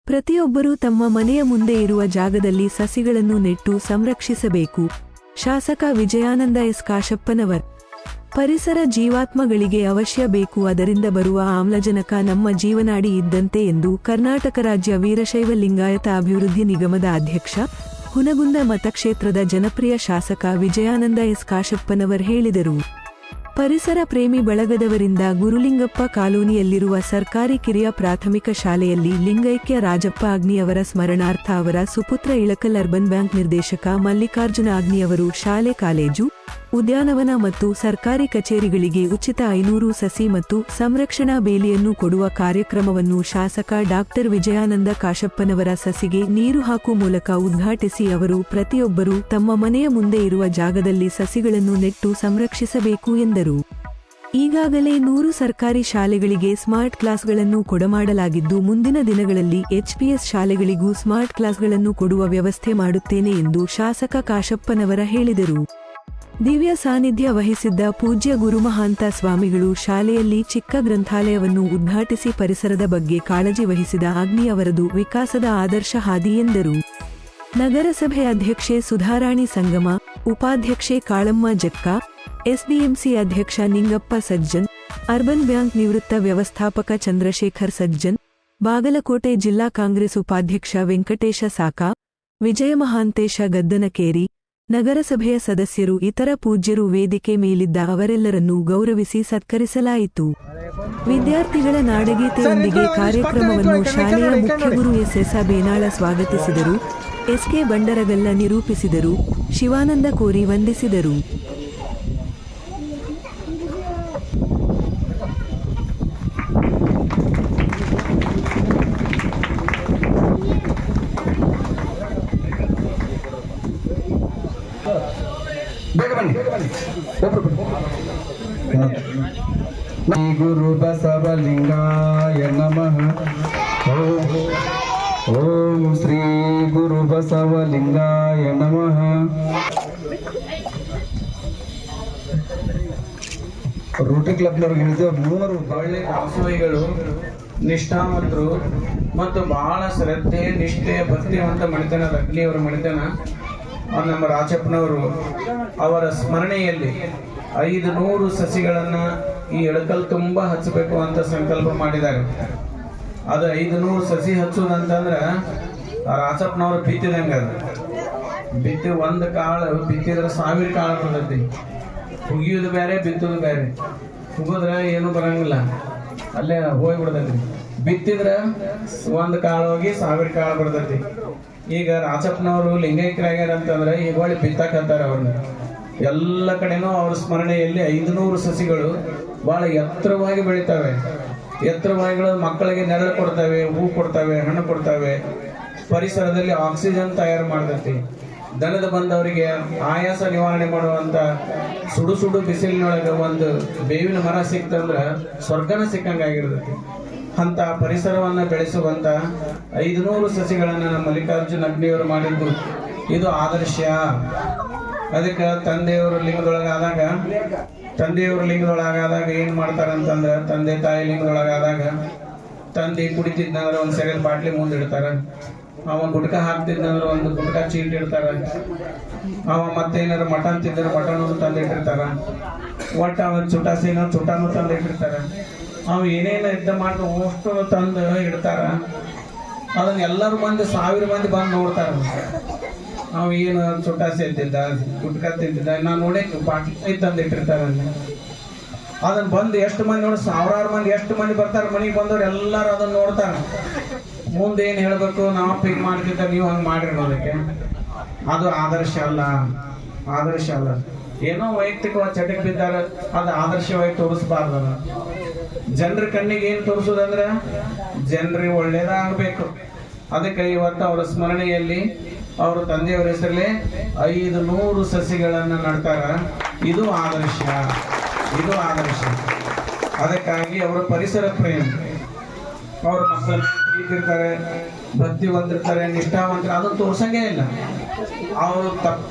ಪ್ರತಿಯೊಬ್ಬರೂ ತಮ್ಮ ಮನೆಯ ಮುಂದೆ ಇರುವ ಜಾಗದಲ್ಲಿ ಸಸಿಗಳನ್ನು ನೆಟ್ಟು ಸಂರಕ್ಷಿಸಬೇಕು. ಶಾಸಕ ವಿಜಯಾನಂದ ಎಸ್ ಕಾಶಪ್ಪನವರ್. ಪರಿಸರ ಜೀವಾತ್ಮಗಳಿಗೆ ಅವಶ್ಯ ಬೇಕು, ಅದರಿಂದ ಬರುವ ಆಮ್ಲಜನಕ ನಮ್ಮ ಜೀವನಾಡಿ ಇದ್ದಂತೆ ಎಂದು ಕರ್ನಾಟಕ ರಾಜ್ಯ ವೀರಶೈವ ಲಿಂಗಾಯತ ಅಭಿವೃದ್ಧಿ ನಿಗಮದ ಅಧ್ಯಕ್ಷ, ಹುನಗುಂದ ಮತಕ್ಷೇತ್ರದ ಜನಪ್ರಿಯ ಶಾಸಕ ವಿಜಯಾನಂದ ಎಸ್ ಕಾಶಪ್ಪನವರ್ ಹೇಳಿದರು. ಪರಿಸರ ಪ್ರೇಮಿ ಬಳಗದವರಿಂದ ಗುರುಲಿಂಗಪ್ಪ ಕಾಲೋನಿಯಲ್ಲಿರುವ ಸರ್ಕಾರಿ ಕಿರಿಯ ಪ್ರಾಥಮಿಕ ಶಾಲೆಯಲ್ಲಿ ಲಿಂಗೈಕ್ಯ ರಾಜಪ್ಪ ಅಗ್ನಿಯವರ ಸ್ಮರಣಾರ್ಥ ಅವರ ಸುಪುತ್ರ ಇಳಕಲ್ ಅರ್ಬನ್ ಬ್ಯಾಂಕ್ ನಿರ್ದೇಶಕ ಮಲ್ಲಿಕಾರ್ಜುನ ಅಗ್ನಿಯವರು ಶಾಲೆ, ಕಾಲೇಜು, ಉದ್ಯಾನವನ ಮತ್ತು ಸರ್ಕಾರಿ ಕಚೇರಿಗಳಿಗೆ ಉಚಿತ 500 ಸಸಿ ಮತ್ತು ಸಂರಕ್ಷಣಾ ಬೇಲಿಯನ್ನು ಕೊಡುವ ಕಾರ್ಯಕ್ರಮವನ್ನು ಶಾಸಕ ಡಾ. ವಿಜಯಾನಂದ ಕಾಶಪ್ಪನವರ ಸಸಿಗೆ ನೀರು ಹಾಕುವ ಮೂಲಕ ಉದ್ಘಾಟಿಸಿ ಅವರು ಪ್ರತಿಯೊಬ್ಬರೂ ತಮ್ಮ ಮನೆಯ ಮುಂದೆ ಇರುವ ಜಾಗದಲ್ಲಿ ಸಸಿಗಳನ್ನು ನೆಟ್ಟು ಸಂರಕ್ಷಿಸಬೇಕು ಎಂದರು. ಈಗಾಗಲೇ 100 ಸರ್ಕಾರಿ ಶಾಲೆಗಳಿಗೆ ಸ್ಮಾರ್ಟ್ ಕ್ಲಾಸ್ಗಳನ್ನು ಕೊಡಮಾಡಲಾಗಿದ್ದು, ಮುಂದಿನ ದಿನಗಳಲ್ಲಿ ಎಚ್ಪಿಎಸ್ ಶಾಲೆಗಳಿಗೂ ಸ್ಮಾರ್ಟ್ ಕ್ಲಾಸ್ಗಳನ್ನು ಕೊಡುವ ವ್ಯವಸ್ಥೆ ಮಾಡುತ್ತೇನೆ ಎಂದು ಶಾಸಕ ಕಾಶಪ್ಪನವರ ಹೇಳಿದರು. ದಿವ್ಯ ಸಾನ್ನಿಧ್ಯ ವಹಿಸಿದ್ದ ಪೂಜ್ಯ ಗುರುಮಹಾಂತ ಸ್ವಾಮಿಗಳು ಶಾಲೆಯಲ್ಲಿ ಚಿಕ್ಕ ಗ್ರಂಥಾಲಯವನ್ನು ಉದ್ಘಾಟಿಸಿ ಪರಿಸರದ ಬಗ್ಗೆ ಕಾಳಜಿ ವಹಿಸಿದ ಅಗ್ನಿ ಅವರದು ವಿಕಾಸದ ಆದರ್ಶ ಹಾದಿ ಎಂದರು. ನಗರಸಭೆ ಅಧ್ಯಕ್ಷೆ ಸುಧಾರಾಣಿ ಸಂಗಮ, ಉಪಾಧ್ಯಕ್ಷೆ ಕಾಳಮ್ಮ ಜಕ್ಕ, ಎಸ್ಡಿಎಂಸಿ ಅಧ್ಯಕ್ಷ ನಿಂಗಪ್ಪ ಸಜ್ಜನ್, ಅರ್ಬನ್ ಬ್ಯಾಂಕ್ ನಿವೃತ್ತ ವ್ಯವಸ್ಥಾಪಕ ಚಂದ್ರಶೇಖರ್ ಸಜ್ಜನ್, ಬಾಗಲಕೋಟೆ ಜಿಲ್ಲಾ ಕಾಂಗ್ರೆಸ್ ಉಪಾಧ್ಯಕ್ಷ ವೆಂಕಟೇಶ ಸಾಕ, ವಿಜಯಮಹಾಂತೇಶ ಗದ್ದನಕೇರಿ, ನಗರಸಭೆಯ ಸದಸ್ಯರು, ಇತರ ಪೂಜ್ಯರು ವೇದಿಕೆ ಮೇಲಿದ್ದ ಅವರೆಲ್ಲರನ್ನೂ ಗೌರವಿಸಿ ಸತ್ಕರಿಸಲಾಯಿತು. ವಿದ್ಯಾರ್ಥಿಗಳ ನಾಡಗೀತೆಯೊಂದಿಗೆ ಕಾರ್ಯಕ್ರಮವನ್ನು ಶಾಲೆಯ ಮುಖ್ಯಗುರು ಎಸ್. ಬೇನಾಳ ಸ್ವಾಗತಿಸಿದರು. ಎಸ್.ಕೆ. ಬಂಡರಗಲ್ಲ ನಿರೂಪಿಸಿದರು. ಶಿವಾನಂದ ಕೋರಿ ವಂದಿಸಿದರು. ಗುರು ಬಸವಲಿಂಗಾಯ ನಮಃ. ಓಂ ಶ್ರೀ ಗುರು ಬಸವಲಿಂಗಾಯ ನಮಃ. ರೋಟರಿ ಕ್ಲಬ್ನವ್ರಿಗೆ ಹೇಳಿದ್ದೇವೆ, 3 ಒಳ್ಳೆ ದಾಸೋಹಿಗಳು, ನಿಷ್ಠಾವಂತರು ಮತ್ತು ಬಹಳ ಶ್ರದ್ಧೆ, ನಿಷ್ಠೆ, ಭಕ್ತಿವಂತ ಮಣಿತನ ಅಗ್ನಿಯವರ ಮಣಿತನ ನಮ್ಮ ರಾಜಪ್ಪನವರು ಅವರ ಸ್ಮರಣೆಯಲ್ಲಿ 500 ಸಸಿಗಳನ್ನು ಈ ಎಳಕಲ್ ತುಂಬ ಹಚ್ಚಬೇಕು ಅಂತ ಸಂಕಲ್ಪ ಮಾಡಿದ್ದಾರೆ. ಅದು 500 ಸಸಿ ಹಚ್ಚೋದಂತಂದ್ರೆ ರಾಜಪ್ಪನವರು ಬಿತ್ತಿದಂಗೆ. ಅದು ಬಿತ್ತಿ ಒಂದು ಕಾಳು ಬಿತ್ತಿದ್ರೆ 1000 ಕಾಳು ಬರ್ತೈತಿ. ಹುಗಿಯೋದು ಬೇರೆ, ಬಿತ್ತೋದು ಬೇರೆ. ಹುಗಿದ್ರೆ ಏನೂ ಬರಂಗಿಲ್ಲ, ಅಲ್ಲೇ ಹೋಗ್ಬಿಡ್ತೈತಿ. ಬಿತ್ತಿದ್ರೆ ಒಂದು ಕಾಳು ಹೋಗಿ 1000 ಕಾಳು ಬರ್ತೈತಿ. ಈಗ ರಾಜಪ್ಪನವರು ಲಿಂಗೈಕ್ಯರಾಗ್ಯಾರ ಅಂತಂದ್ರೆ ಈಗ ಒಳ್ಳೆ ಬಿತ್ತಾಕಂತಾರೆ. ಅವ್ರನ್ನ ಎಲ್ಲ ಕಡೆನೂ ಅವ್ರ ಸ್ಮರಣೆಯಲ್ಲಿ 500 ಸಸಿಗಳು ಬಹಳ ಎತ್ತರವಾಗಿ ಬೆಳಿತಾವೆ. ಎತ್ತರವಾಗಿಗಳು ಮಕ್ಕಳಿಗೆ ನೆರಳು ಕೊಡ್ತವೆ, ಹೂ ಕೊಡ್ತವೆ, ಹಣ್ಣು ಕೊಡ್ತವೆ, ಪರಿಸರದಲ್ಲಿ ಆಕ್ಸಿಜನ್ ತಯಾರು ಮಾಡ್ತೈತಿ. ದನದ ಬಂದವರಿಗೆ ಆಯಾಸ ನಿವಾರಣೆ ಮಾಡುವಂತ ಸುಡು ಸುಡು ಬಿಸಿಲಿನೊಳಗೆ ಒಂದು ಬೇವಿನ ಮರ ಸಿಕ್ತಂದ್ರೆ ಸ್ವರ್ಗನ ಸಿಕ್ಕಂಗಾಗಿರ್ತೈತಿ. ಅಂತ ಪರಿಸರವನ್ನು ಬೆಳೆಸುವಂತ 500 ಸಸಿಗಳನ್ನು ನಮ್ಮ ಮಲ್ಲಿಕಾರ್ಜುನ ಅಗ್ನಿಯವರು ಮಾಡಿದ್ದು ಇದು ಆದರ್ಶ. ಅದಕ್ಕೆ ತಂದೆಯವರು ಲಿಂಗದೊಳಗಾದಾಗ ಏನ್ ಮಾಡ್ತಾರಂತಂದ್ರೆ, ತಂದೆ ತಾಯಿ ಲಿಂಗದೊಳಗಾದಾಗ ತಂದೆ ಕುಡಿತಿದ್ನಂದ್ರೆ ಒಂದು ಸೆರೆಲ್ ಬಾಟ್ಲಿ ಮುಂದಿಡ್ತಾರ, ಅವ ಗುಟ್ಕ ಹಾಕ್ತಿದ್ನಂದ್ರೆ ಒಂದು ಗುಟ್ಕ ಚೀಟ್ ಇಡ್ತಾರ, ಅವ ಮತ್ತೇನಾರು ಮಟನ್ ತಿಂದ್ರೆ ಮಟನ್ ತಂದಿಟ್ಟಿರ್ತಾರ, ಒಟ್ಟು ಅವ ಚುಟಾನು ತಂದಿಟ್ಟಿರ್ತಾರ. ಅವು ಏನೇನು ಯುದ್ಧ ಮಾಡಿದ್ರು ಅಷ್ಟು ತಂದು ಇಡ್ತಾರ. ಅದನ್ನ ಎಲ್ಲರೂ ಮಂದಿ 1000 ಮಂದಿ ಬಂದು ನೋಡ್ತಾರ. ಅವು ಏನು ಚುಟಾಸಿ ತಿಂತಿದ್ದ, ಗುಟ್ಕ ತಿಂತಿದ್ದ, ನಾನು ನೋಡಿ ಬಾಟ್ಲಿ ತಂದು ಇಟ್ಟಿರ್ತಾರ. ಅದನ್ನ ಬಂದು ಎಷ್ಟು ಮಂದಿ ನೋಡಿ, 1000 ಮಂದಿ ಎಷ್ಟು ಮಂದಿ ಬರ್ತಾರೆ ಮನೆಗೆ ಬಂದವ್ರು ಎಲ್ಲರೂ ಅದನ್ನ ನೋಡ್ತಾರ. ಮುಂದೆ ಏನು ಹೇಳ್ಬೇಕು, ನಾವು ಪಿಕ್ ಮಾಡ್ತಿದ್ದ ನೀವು ಹಂಗೆ ಮಾಡಿರೋದಕ್ಕೆ ಅದು ಆದರ್ಶ ಅಲ್ಲ. ಏನೋ ವೈಯಕ್ತಿಕವಾಗಿ ಚಟಕ್ಕೆ ಬಿದ್ದಾರೆ, ಅದು ಆದರ್ಶವಾಗಿ ತೋರಿಸಬಾರ್ದು. ಜನರ ಕಣ್ಣಿಗೆ ಏನು ತೋರಿಸೋದಂದ್ರೆ ಜನರಿಗೆ ಒಳ್ಳೇದಾಗಬೇಕು. ಅದಕ್ಕೆ ಇವತ್ತು ಅವರ ಸ್ಮರಣೆಯಲ್ಲಿ ಅವರ ತಂದೆಯವರ ಹೆಸರಲ್ಲೇ 500 ಸಸಿಗಳನ್ನು ನಡ್ತಾರ. ಇದು ಆದರ್ಶ. ಅದಕ್ಕಾಗಿ ಅವರ ಪರಿಸರ ಪ್ರೇಮಿ, ಅವ್ರ ಮಕ್ಕಳನ್ನ ಪ್ರೀತಿರ್ತಾರೆ, ಭಕ್ತಿವಂತಿರ್ತಾರೆ, ನಿಷ್ಠಾವಂತರ, ಅದನ್ನು ತೋರ್ಸಂಗೇ ಇಲ್ಲ. ಅವರು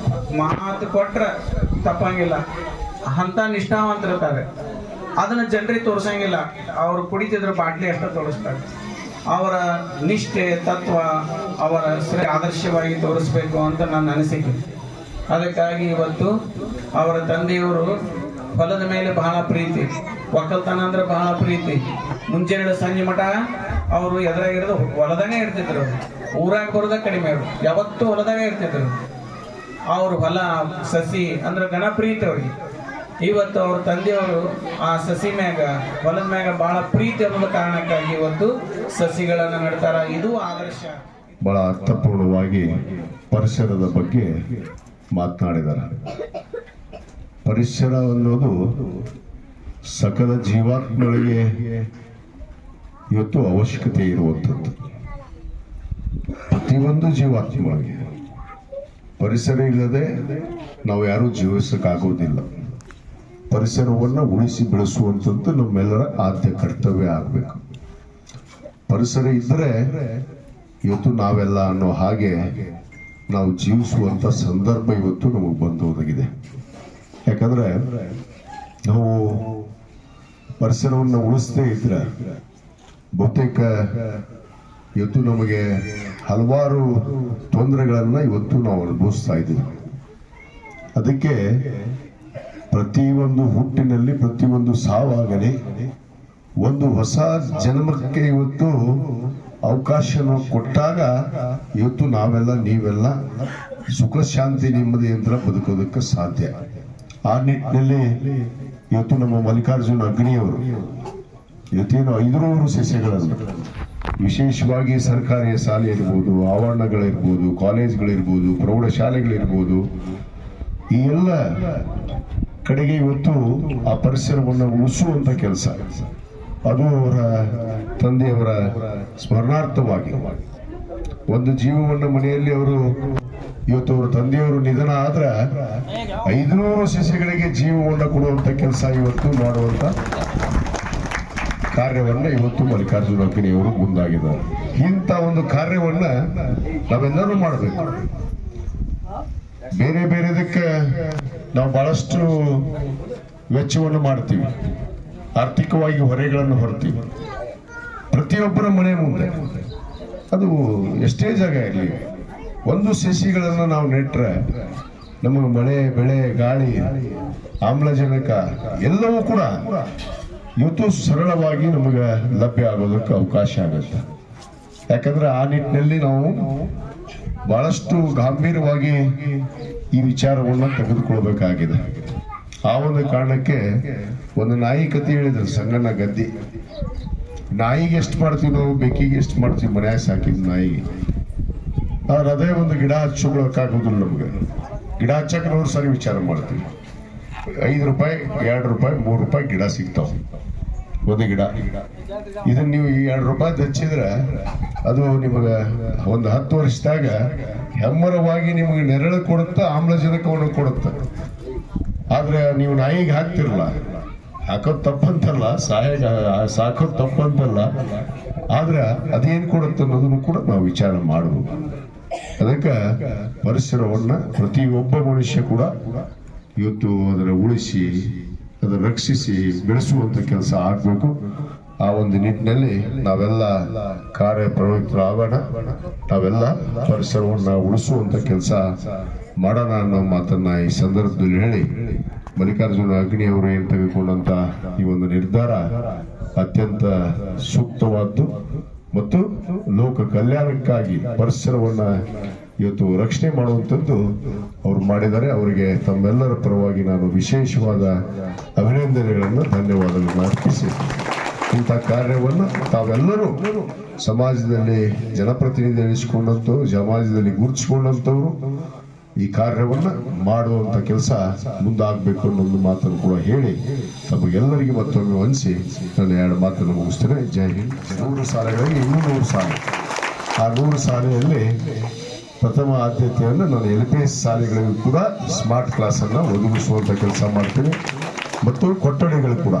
ಮಾತು ಕೊಟ್ರೆ ತಪ್ಪಂಗಿಲ್ಲ, ಅಂತ ನಿಷ್ಠಾವಂತರಿರ್ತಾರೆ. ಅದನ್ನ ಜನರಿಗೆ ತೋರ್ಸಂಗಿಲ್ಲ. ಅವ್ರು ಕುಡಿತಿದ್ರು ಬಾಟ್ಲಿ ಅಷ್ಟೇ ತೋರಿಸ್ತಾರೆ. ಅವರ ನಿಷ್ಠೆ ತತ್ವ ಅವರ ಆದರ್ಶವಾಗಿ ತೋರಿಸ್ಬೇಕು ಅಂತ ನನ್ನ ಅನಿಸಿಕೆ. ಅದಕ್ಕಾಗಿ ಇವತ್ತು ಅವರ ತಂದೆಯವರು ಹೊಲದ ಮೇಲೆ ಬಹಳ ಪ್ರೀತಿ, ಒಕ್ಕಲ್ತನ ಅಂದ್ರೆ ಬಹಳ ಪ್ರೀತಿ. ಮುಂಜಾನೆ ಸಂಜೆ ಮಠ ಅವರು ಎದುರಾಗಿರೋದು ಹೊಲದಾಗೆ ಇರ್ತಿದ್ರು, ಊರಾಗ ಬರೋದ ಕಡಿಮೆ, ಅವರು ಯಾವತ್ತೂ ಹೊಲದಾಗೆ ಇರ್ತಿದ್ರು. ಅವರು ಹೊಲ ಸಸಿ ಅಂದ್ರೆ ಘನ ಪ್ರೀತಿ ಅವ್ರಿಗೆ. ಇವತ್ತು ಅವ್ರ ತಂದೆಯವರು ಆ ಸಸಿ ಮ್ಯಾಗ ಹೊಲದ ಮ್ಯಾಗ ಬಹಳ ಪ್ರೀತಿ ಅನ್ನೋದ ಕಾರಣಕ್ಕಾಗಿ ಇವತ್ತು ಸಸಿಗಳನ್ನು ನೆಡ್ತಾರ. ಇದು ಆದರ್ಶ. ಬಹಳ ಅರ್ಥಪೂರ್ಣವಾಗಿ ಪರಿಸರದ ಬಗ್ಗೆ ಮಾತನಾಡಿದ್ದಾರೆ. ಪರಿಸರ ಅನ್ನೋದು ಸಕಲ ಜೀವಾತ್ಮಗಳಿಗೆ ಇವತ್ತು ಅವಶ್ಯಕತೆ ಇರುವಂಥದ್ದು. ಪ್ರತಿಯೊಂದು ಜೀವಾತ್ಮಗಳಿಗೆ ಪರಿಸರ ಇಲ್ಲದೆ ನಾವು ಯಾರೂ ಜೀವಿಸಕ್ಕಾಗೋದಿಲ್ಲ. ಪರಿಸರವನ್ನು ಉಳಿಸಿ ಬೆಳೆಸುವಂಥದ್ದು ನಮ್ಮೆಲ್ಲರ ಆದ್ಯ ಕರ್ತವ್ಯ ಆಗಬೇಕು. ಪರಿಸರ ಇದ್ದರೆ ಇವತ್ತು ನಾವೆಲ್ಲ ಅನ್ನೋ ಹಾಗೆ ನಾವು ಜೀವಿಸುವಂಥ ಸಂದರ್ಭ ಇವತ್ತು ನಮಗೆ ಬಂದು ಒದಗಿದೆ. ಯಾಕಂದ್ರೆ ನಾವು ಪರಿಸರವನ್ನು ಉಳಿಸದೇ ಇದ್ರೆ ಬಹುತೇಕ ಇವತ್ತು ನಮಗೆ ಹಲವಾರು ತೊಂದರೆಗಳನ್ನು ಇವತ್ತು ನಾವು ಅನುಭವಿಸ್ತಾ ಇದ್ದೀವಿ. ಅದಕ್ಕೆ ಪ್ರತಿಯೊಂದು ಹುಟ್ಟಿನಲ್ಲಿ ಪ್ರತಿಯೊಂದು ಸಾವಾಗಲಿ ಒಂದು ಹೊಸ ಜನ್ಮಕ್ಕೆ ಇವತ್ತು ಅವಕಾಶ ಕೊಟ್ಟಾಗ ಇವತ್ತು ನಾವೆಲ್ಲ ನೀವೆಲ್ಲ ಸುಖ ಶಾಂತಿ ನೆಮ್ಮದಿಯಿಂದ ಬದುಕೋದಕ್ಕೆ ಸಾಧ್ಯ. ಆ ನಿಟ್ಟಿನಲ್ಲಿ ಇವತ್ತು ನಮ್ಮ ಮಲ್ಲಿಕಾರ್ಜುನ ಅಗ್ನಿಯವರು ಇವತ್ತೇನು 500 ಸಸ್ಯಗಳನ್ನು ವಿಶೇಷವಾಗಿ ಸರ್ಕಾರಿ ಶಾಲೆ ಇರ್ಬೋದು, ಆವರಣಗಳಿರ್ಬೋದು, ಕಾಲೇಜ್ಗಳಿರ್ಬೋದು, ಪ್ರೌಢಶಾಲೆಗಳಿರ್ಬೋದು, ಈ ಎಲ್ಲ ಕಡೆಗೆ ಇವತ್ತು ಆ ಪರಿಸರವನ್ನು ಉಳಿಸುವಂತ ಕೆಲಸ ಅದು ಅವರ ತಂದೆಯವರ ಸ್ಮರಣಾರ್ಥವಾಗಿ ಒಂದು ಜೀವವನ್ನು ಮನೆಯಲ್ಲಿ ಅವರು ಇವತ್ತು ಅವರ ತಂದೆಯವರು ನಿಧನ ಆದ್ರೆ 500 ಸಸ್ಯಗಳಿಗೆ ಜೀವವನ್ನು ಕೊಡುವಂತ ಕೆಲಸ ಇವತ್ತು ಮಾಡುವಂತ ಕಾರ್ಯವನ್ನ ಇವತ್ತು ಮಲ್ಲಿಕಾರ್ಜುನ ಅಗ್ನಿಯವರು ಮುಂದಾಗಿದ್ದಾರೆ. ಇಂಥ ಒಂದು ಕಾರ್ಯವನ್ನ ನಾವೆಲ್ಲರೂ ಮಾಡಬೇಕು. ಬೇರೆ ಬೇರೆದಕ್ಕೆ ನಾವು ಬಹಳಷ್ಟು ವೆಚ್ಚವನ್ನು ಮಾಡ್ತೀವಿ, ಆರ್ಥಿಕವಾಗಿ ಹೊರೆಗಳನ್ನು ಹೊರ್ತೀವಿ. ಪ್ರತಿಯೊಬ್ಬರ ಮನೆ ಮುಂದೆ ಅದು ಎಷ್ಟೇ ಜಾಗ ಇರಲಿ ಒಂದು ಸಸಿಗಳನ್ನು ನಾವು ನೆಟ್ರೆ ನಮಗೆ ಮಳೆ, ಬೆಳೆ, ಗಾಳಿ, ಆಮ್ಲಜನಕ ಎಲ್ಲವೂ ಕೂಡ ಇವತ್ತು ಸರಳವಾಗಿ ನಮಗೆ ಲಭ್ಯ ಆಗೋದಕ್ಕೆ ಅವಕಾಶ ಆಗುತ್ತೆ. ಯಾಕಂದ್ರೆ ಆ ನಿಟ್ಟಿನಲ್ಲಿ ನಾವು ಬಹಳಷ್ಟು ಗಂಭೀರವಾಗಿ ಈ ವಿಚಾರವನ್ನು ತೆಗೆದುಕೊಳ್ಬೇಕಾಗಿದೆ. ಆ ಒಂದು ಕಾರಣಕ್ಕೆ ಒಂದು ನಾಯಿ ಕತೆ ಹೇಳಿದ್ರು ಸಂಗಣ್ಣ ಗದ್ದಿ. ನಾಯಿಗೆ ಎಷ್ಟು ಮಾಡ್ತೀವಿ ನಾವು, ಬೆಕ್ಕಿಗೆ ಎಷ್ಟು ಮಾಡ್ತೀವಿ ಮನ್ಯಾಗ ಸಾಕಿದ್ ನಾಯಿಗೆ. ಆದ್ರೆ ಅದೇ ಒಂದು ಗಿಡ ಹಚ್ಚೋಕ್ಕಾಗೋದಿಲ್ಲ ನಮ್ಗೆ. ಗಿಡ ಹಚ್ಚಕ್ಕೆ ನಾವು ಸರಿ ವಿಚಾರ ಮಾಡ್ತೀವಿ. 5 ರೂಪಾಯಿ, 2 ರೂಪಾಯಿ, 3 ರೂಪಾಯಿ ಗಿಡ ಸಿಗ್ತಾವ ಒಂದು ಗಿಡ. ಇದನ್ನ ನೀವು 2 ರೂಪಾಯಿ ಹಚ್ಚಿದ್ರೆ ಅದು ನಿಮಗೆ ಒಂದು 10 ವರ್ಷದಾಗ ಹೆಮ್ಮರವಾಗಿ ನಿಮಗೆ ನೆರಳು ಕೊಡುತ್ತೆ, ಆಮ್ಲಜನಕವನ್ನು ಕೊಡುತ್ತೆ. ಆದ್ರೆ ನೀವು ನಾಯಿಗೆ ಹಾಕ್ತಿರಲ್ಲ, ಹಾಕೋದು ತಪ್ಪಂತಲ್ಲ, ಸಾಕೋದು ತಪ್ಪಂತಲ್ಲ, ಆದ್ರೆ ಅದೇನು ಕೊಡುತ್ತೆ ಅನ್ನೋದನ್ನು ಕೂಡ ನಾವು ವಿಚಾರ ಮಾಡಬಹುದು. ಅದಕ್ಕೆ ಪರಿಸರವನ್ನ ಪ್ರತಿಯೊಬ್ಬ ಮನುಷ್ಯ ಕೂಡ ಇವತ್ತು ಅದರ ಉಳಿಸಿ ಅದರ ರಕ್ಷಿಸಿ ಬೆಳೆಸುವಂತ ಕೆಲಸ ಆಗಬೇಕು. ಆ ಒಂದು ನಿಟ್ಟಿನಲ್ಲಿ ನಾವೆಲ್ಲ ಕಾರ್ಯಪ್ರವೃತ್ತರಾಗೋಣ, ನಾವೆಲ್ಲ ಪರಿಸರವನ್ನ ಉಳಿಸುವಂತ ಕೆಲಸ ಮಾಡೋಣ ಅನ್ನೋ ಮಾತನ್ನ ಈ ಸಂದರ್ಭದಲ್ಲಿ ಹೇಳಿ, ಮಲ್ಲಿಕಾರ್ಜುನ ಅಗ್ನಿಯವರು ಏನು ತೆಗೆದುಕೊಂಡಂತ ಈ ಒಂದು ನಿರ್ಧಾರ ಅತ್ಯಂತ ಸೂಕ್ತವಾದ್ದು ಮತ್ತು ಲೋಕ ಕಲ್ಯಾಣಕ್ಕಾಗಿ ಪರಿಸರವನ್ನ ಇವತ್ತು ರಕ್ಷಣೆ ಮಾಡುವಂಥದ್ದು ಅವರು ಮಾಡಿದ್ದಾರೆ. ಅವರಿಗೆ ತಮ್ಮೆಲ್ಲರ ಪರವಾಗಿ ನಾನು ವಿಶೇಷವಾದ ಅಭಿನಂದನೆಗಳನ್ನು, ಧನ್ಯವಾದಗಳನ್ನು ಅರ್ಪಿಸಿ ಇಂಥ ಕಾರ್ಯವನ್ನು ತಾವೆಲ್ಲರೂ ಸಮಾಜದಲ್ಲಿ ಜನಪ್ರತಿನಿಧಿ ಎನಿಸಿಕೊಂಡಂಥವ್ರು, ಸಮಾಜದಲ್ಲಿ ಗುರುತಿಸಿಕೊಂಡಂಥವ್ರು ಈ ಕಾರ್ಯವನ್ನು ಮಾಡುವಂತ ಕೆಲಸ ಮುಂದಾಗಬೇಕು ಅನ್ನೋ ಒಂದು ಮಾತನ್ನು ಕೂಡ ಹೇಳಿ ತಮಗೆಲ್ಲರಿಗೆ ಮತ್ತೊಮ್ಮೆ ವಂದಿಸಿ ನನ್ನ 2 ಮಾತನ್ನು ಮುಗಿಸ್ತೇನೆ. ಜೈ ಹಿಂದ್. 100 ಶಾಲೆಗಳಿಗೆ ಇನ್ನೂ 100 ಶಾಲೆ. ಆ 100 ಶಾಲೆಯಲ್ಲಿ ಪ್ರಥಮ ಆದ್ಯತೆಯನ್ನು ನಾನು LPS ಶಾಲೆಗಳಿಗೂ ಕೂಡ ಸ್ಮಾರ್ಟ್ ಕ್ಲಾಸ್ ಅನ್ನು ಒದಗಿಸುವಂತ ಕೆಲಸ ಮಾಡ್ತೀನಿ. ಮತ್ತು ಕೊಠಡಿಗಳು ಕೂಡ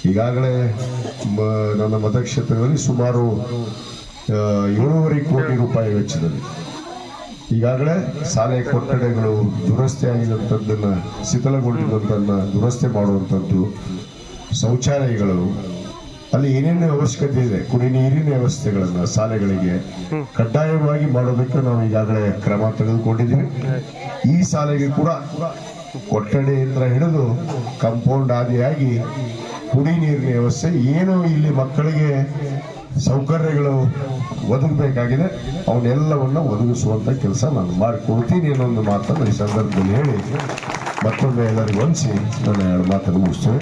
ಈಗಾಗಲೇ ನನ್ನ ಮತಕ್ಷೇತ್ರದಲ್ಲಿ ಸುಮಾರು 7.5 ಕೋಟಿ ರೂಪಾಯಿ ವೆಚ್ಚದಲ್ಲಿ ಈಗಾಗಲೇ ಶಾಲೆ ಕೊಠಡಿಗಳು ದುರಸ್ತಿ ಆಗಿರುವಂಥದ್ದನ್ನು, ಶಿಥಿಲಗೊಂಡಿರುವಂಥದ್ದನ್ನು ದುರಸ್ತಿ ಮಾಡುವಂಥದ್ದು, ಶೌಚಾಲಯಗಳು ಅಲ್ಲಿ ಏನೇನು ಅವಶ್ಯಕತೆ ಇದೆ, ಕುಡಿ ನೀರಿನ ವ್ಯವಸ್ಥೆಗಳನ್ನ ಶಾಲೆಗಳಿಗೆ ಕಡ್ಡಾಯವಾಗಿ ಮಾಡೋದಕ್ಕೆ ನಾವು ಈಗಾಗಲೇ ಕ್ರಮ ತೆಗೆದುಕೊಂಡಿದ್ದೀವಿ. ಈ ಶಾಲೆಗೆ ಕೂಡ ಕೊಠಡಿಯಿಂದ ಹಿಡಿದು ಕಾಂಪೌಂಡ್ ಆದಿಯಾಗಿ ಕುಡಿ ನೀರಿನ ವ್ಯವಸ್ಥೆ ಏನು ಇಲ್ಲಿ ಮಕ್ಕಳಿಗೆ ಸೌಕರ್ಯಗಳು ಒದಗಬೇಕಾಗಿದೆ ಅವನ್ನೆಲ್ಲವನ್ನು ಒದಗಿಸುವಂತ ಕೆಲಸ ನಾನು ಮಾಡಿಕೊಡ್ತೀನಿ ಅನ್ನೋ ಒಂದು ಮಾತನ್ನು ಈ ಸಂದರ್ಭದಲ್ಲಿ ಹೇಳಿ ಮತ್ತೊಮ್ಮೆ ಎಲ್ಲರಿಗೂ ಹೊಂದಿಸಿ ನನ್ನ 2 ಮಾತನ್ನು ಮುಗಿಸ್ತೇನೆ.